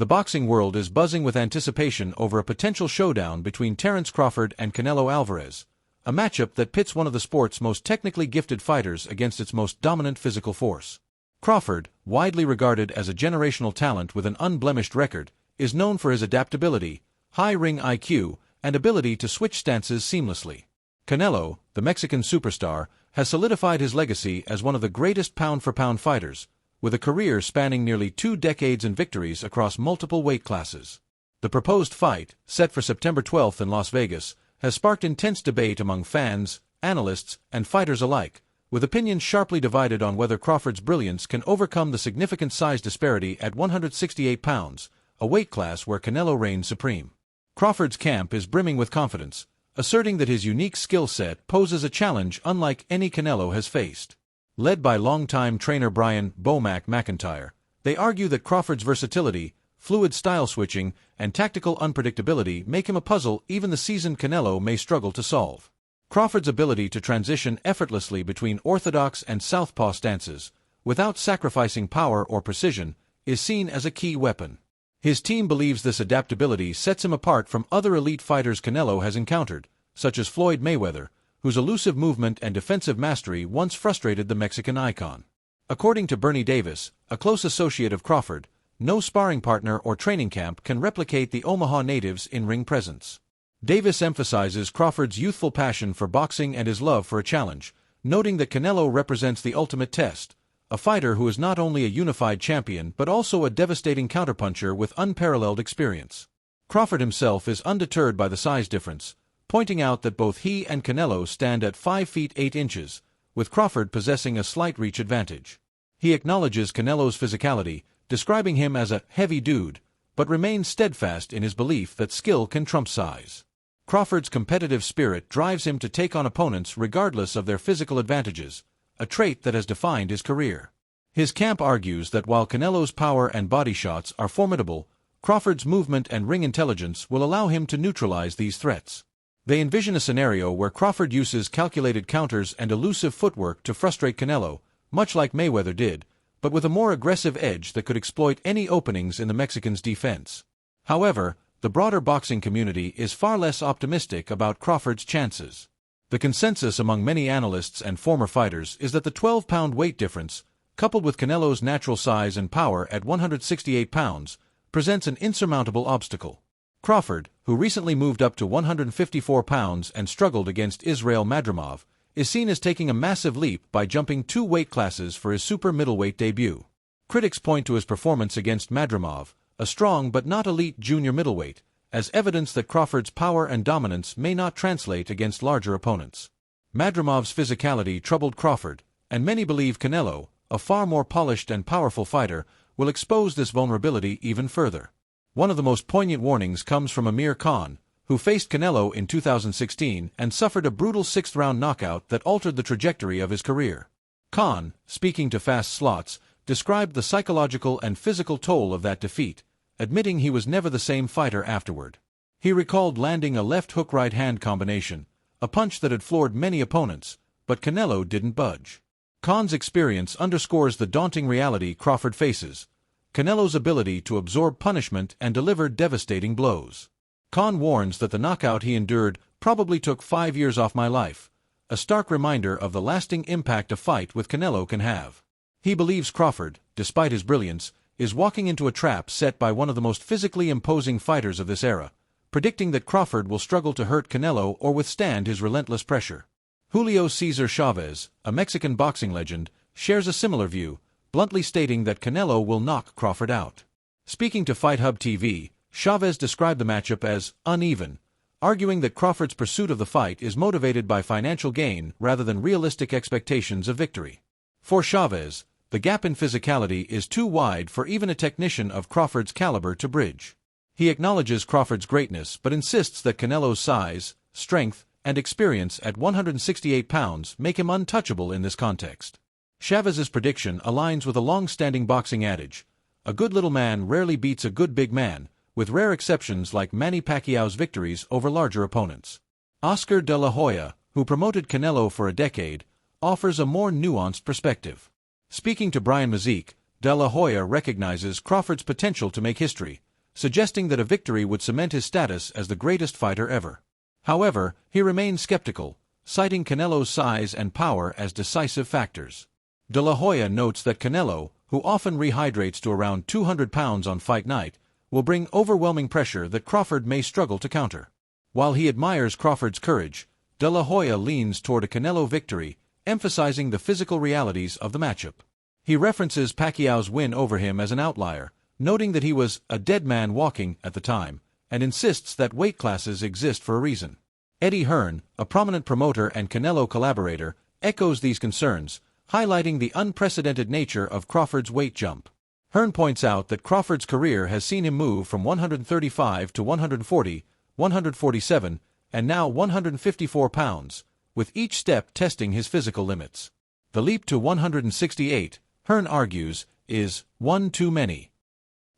The boxing world is buzzing with anticipation over a potential showdown between Terence Crawford and Canelo Alvarez, a matchup that pits one of the sport's most technically gifted fighters against its most dominant physical force. Crawford, widely regarded as a generational talent with an unblemished record, is known for his adaptability, high ring IQ, and ability to switch stances seamlessly. Canelo, the Mexican superstar, has solidified his legacy as one of the greatest pound-for-pound fighters, with a career spanning nearly 2 decades and victories across multiple weight classes. The proposed fight, set for September 12 in Las Vegas, has sparked intense debate among fans, analysts, and fighters alike, with opinions sharply divided on whether Crawford's brilliance can overcome the significant size disparity at 168 pounds, a weight class where Canelo reigns supreme. Crawford's camp is brimming with confidence, asserting that his unique skill set poses a challenge unlike any Canelo has faced. Led by longtime trainer Brian "Bo-Mac" McIntyre, they argue that Crawford's versatility, fluid style switching, and tactical unpredictability make him a puzzle even the seasoned Canelo may struggle to solve. Crawford's ability to transition effortlessly between orthodox and southpaw stances, without sacrificing power or precision, is seen as a key weapon. His team believes this adaptability sets him apart from other elite fighters Canelo has encountered, such as Floyd Mayweather, whose elusive movement and defensive mastery once frustrated the Mexican icon. According to Bernie Davis, a close associate of Crawford, no sparring partner or training camp can replicate the Omaha native's in-ring presence. Davis emphasizes Crawford's youthful passion for boxing and his love for a challenge, noting that Canelo represents the ultimate test, a fighter who is not only a unified champion but also a devastating counterpuncher with unparalleled experience. Crawford himself is undeterred by the size difference, pointing out that both he and Canelo stand at 5 feet 8 inches, with Crawford possessing a slight reach advantage. He acknowledges Canelo's physicality, describing him as a heavy dude, but remains steadfast in his belief that skill can trump size. Crawford's competitive spirit drives him to take on opponents regardless of their physical advantages, a trait that has defined his career. His camp argues that while Canelo's power and body shots are formidable, Crawford's movement and ring intelligence will allow him to neutralize these threats. They envision a scenario where Crawford uses calculated counters and elusive footwork to frustrate Canelo, much like Mayweather did, but with a more aggressive edge that could exploit any openings in the Mexican's defense. However, the broader boxing community is far less optimistic about Crawford's chances. The consensus among many analysts and former fighters is that the 12-pound weight difference, coupled with Canelo's natural size and power at 168 pounds, presents an insurmountable obstacle. Crawford, who recently moved up to 154 pounds and struggled against Israil Madrimov, is seen as taking a massive leap by jumping 2 weight classes for his super middleweight debut. Critics point to his performance against Madrimov, a strong but not elite junior middleweight, as evidence that Crawford's power and dominance may not translate against larger opponents. Madrimov's physicality troubled Crawford, and many believe Canelo, a far more polished and powerful fighter, will expose this vulnerability even further. One of the most poignant warnings comes from Amir Khan, who faced Canelo in 2016 and suffered a brutal 6th-round knockout that altered the trajectory of his career. Khan, speaking to Fast Slots, described the psychological and physical toll of that defeat, admitting he was never the same fighter afterward. He recalled landing a left hook right hand combination, a punch that had floored many opponents, but Canelo didn't budge. Khan's experience underscores the daunting reality Crawford faces: Canelo's ability to absorb punishment and deliver devastating blows. Khan warns that the knockout he endured probably took 5 years off my life, a stark reminder of the lasting impact a fight with Canelo can have. He believes Crawford, despite his brilliance, is walking into a trap set by one of the most physically imposing fighters of this era, predicting that Crawford will struggle to hurt Canelo or withstand his relentless pressure. Julio Cesar Chavez, a Mexican boxing legend, shares a similar view, bluntly stating that Canelo will knock Crawford out. Speaking to Fight Hub TV, Chavez described the matchup as uneven, arguing that Crawford's pursuit of the fight is motivated by financial gain rather than realistic expectations of victory. For Chavez, the gap in physicality is too wide for even a technician of Crawford's caliber to bridge. He acknowledges Crawford's greatness but insists that Canelo's size, strength, and experience at 168 pounds make him untouchable in this context. Chavez's prediction aligns with a long-standing boxing adage: a good little man rarely beats a good big man, with rare exceptions like Manny Pacquiao's victories over larger opponents. Oscar de la Hoya, who promoted Canelo for a decade, offers a more nuanced perspective. Speaking to Brian Mazik, de la Hoya recognizes Crawford's potential to make history, suggesting that a victory would cement his status as the greatest fighter ever. However, he remains skeptical, citing Canelo's size and power as decisive factors. De La Hoya notes that Canelo, who often rehydrates to around 200 pounds on fight night, will bring overwhelming pressure that Crawford may struggle to counter. While he admires Crawford's courage, De La Hoya leans toward a Canelo victory, emphasizing the physical realities of the matchup. He references Pacquiao's win over him as an outlier, noting that he was a dead man walking at the time, and insists that weight classes exist for a reason. Eddie Hearn, a prominent promoter and Canelo collaborator, echoes these concerns, highlighting the unprecedented nature of Crawford's weight jump. Hearn points out that Crawford's career has seen him move from 135 to 140, 147, and now 154 pounds, with each step testing his physical limits. The leap to 168, Hearn argues, is one too many.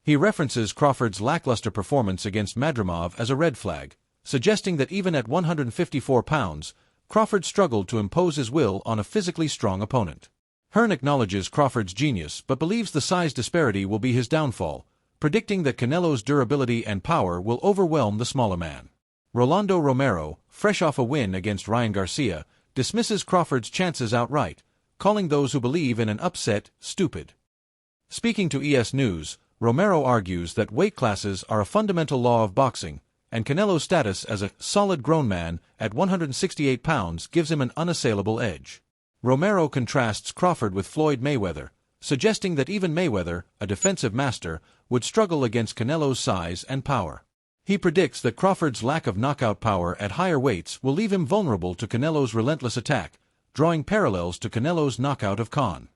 He references Crawford's lackluster performance against Madrimov as a red flag, suggesting that even at 154 pounds, Crawford struggled to impose his will on a physically strong opponent. Hearn acknowledges Crawford's genius but believes the size disparity will be his downfall, predicting that Canelo's durability and power will overwhelm the smaller man. Rolando Romero, fresh off a win against Ryan Garcia, dismisses Crawford's chances outright, calling those who believe in an upset stupid. Speaking to ES News, Romero argues that weight classes are a fundamental law of boxing, and Canelo's status as a solid grown man at 168 pounds gives him an unassailable edge. Romero contrasts Crawford with Floyd Mayweather, suggesting that even Mayweather, a defensive master, would struggle against Canelo's size and power. He predicts that Crawford's lack of knockout power at higher weights will leave him vulnerable to Canelo's relentless attack, drawing parallels to Canelo's knockout of Khan.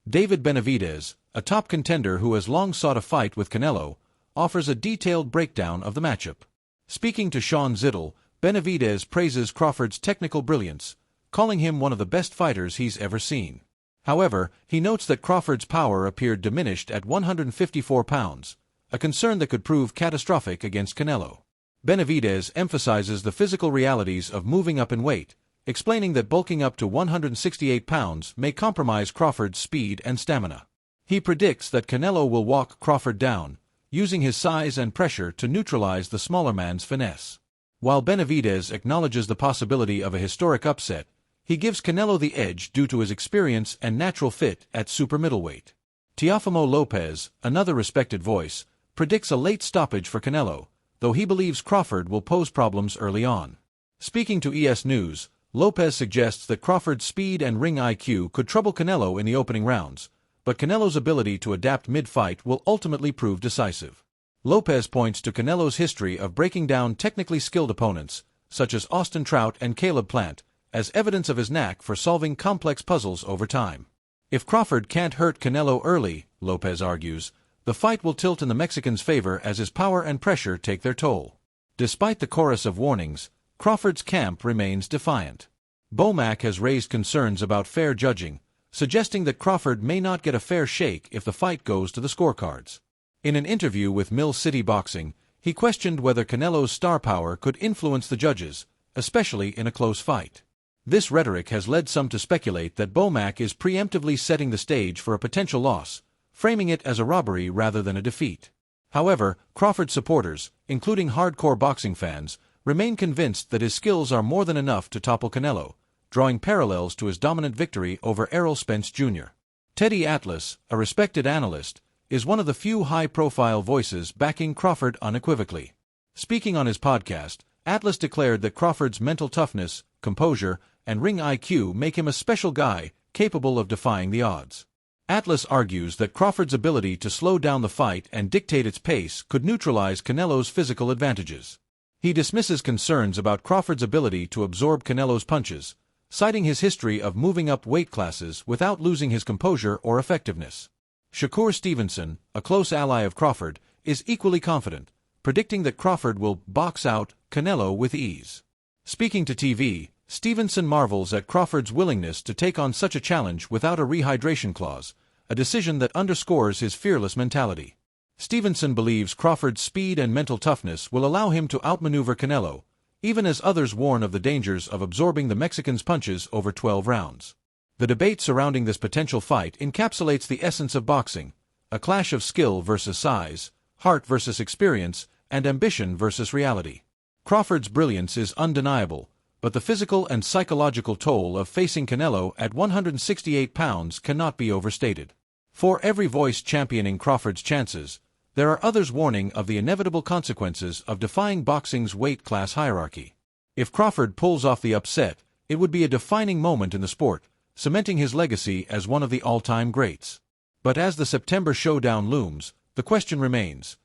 David Benavidez, a top contender who has long sought a fight with Canelo, offers a detailed breakdown of the matchup. Speaking to Sean Ziddle, Benavidez praises Crawford's technical brilliance, calling him one of the best fighters he's ever seen. However, he notes that Crawford's power appeared diminished at 154 pounds, a concern that could prove catastrophic against Canelo. Benavidez emphasizes the physical realities of moving up in weight, explaining that bulking up to 168 pounds may compromise Crawford's speed and stamina. He predicts that Canelo will walk Crawford down, using his size and pressure to neutralize the smaller man's finesse. While Benavidez acknowledges the possibility of a historic upset, he gives Canelo the edge due to his experience and natural fit at super middleweight. Teofimo Lopez, another respected voice, predicts a late stoppage for Canelo, though he believes Crawford will pose problems early on. Speaking to ES News, Lopez suggests that Crawford's speed and ring IQ could trouble Canelo in the opening rounds, but Canelo's ability to adapt mid-fight will ultimately prove decisive. Lopez points to Canelo's history of breaking down technically skilled opponents, such as Austin Trout and Caleb Plant, as evidence of his knack for solving complex puzzles over time. If Crawford can't hurt Canelo early, Lopez argues, the fight will tilt in the Mexican's favor as his power and pressure take their toll. Despite the chorus of warnings, Crawford's camp remains defiant. Bomac has raised concerns about fair judging, suggesting that Crawford may not get a fair shake if the fight goes to the scorecards. In an interview with Mill City Boxing, he questioned whether Canelo's star power could influence the judges, especially in a close fight. This rhetoric has led some to speculate that Bomac is preemptively setting the stage for a potential loss, framing it as a robbery rather than a defeat. However, Crawford supporters, including hardcore boxing fans, remain convinced that his skills are more than enough to topple Canelo, drawing parallels to his dominant victory over Errol Spence Jr. Teddy Atlas, a respected analyst, is one of the few high-profile voices backing Crawford unequivocally. Speaking on his podcast, Atlas declared that Crawford's mental toughness, composure, and ring IQ make him a special guy capable of defying the odds. Atlas argues that Crawford's ability to slow down the fight and dictate its pace could neutralize Canelo's physical advantages. He dismisses concerns about Crawford's ability to absorb Canelo's punches, citing his history of moving up weight classes without losing his composure or effectiveness. Shakur Stevenson, a close ally of Crawford, is equally confident, predicting that Crawford will box out Canelo with ease. Speaking to TV, Stevenson marvels at Crawford's willingness to take on such a challenge without a rehydration clause, a decision that underscores his fearless mentality. Stevenson believes Crawford's speed and mental toughness will allow him to outmaneuver Canelo, even as others warn of the dangers of absorbing the Mexican's punches over 12 rounds. The debate surrounding this potential fight encapsulates the essence of boxing, a clash of skill versus size, heart versus experience, and ambition versus reality. Crawford's brilliance is undeniable, but the physical and psychological toll of facing Canelo at 168 pounds cannot be overstated. For every voice championing Crawford's chances, there are others warning of the inevitable consequences of defying boxing's weight class hierarchy. If Crawford pulls off the upset, it would be a defining moment in the sport, cementing his legacy as one of the all-time greats. But as the September showdown looms, the question remains: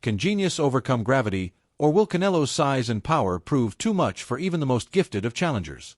can genius overcome gravity, or will Canelo's size and power prove too much for even the most gifted of challengers?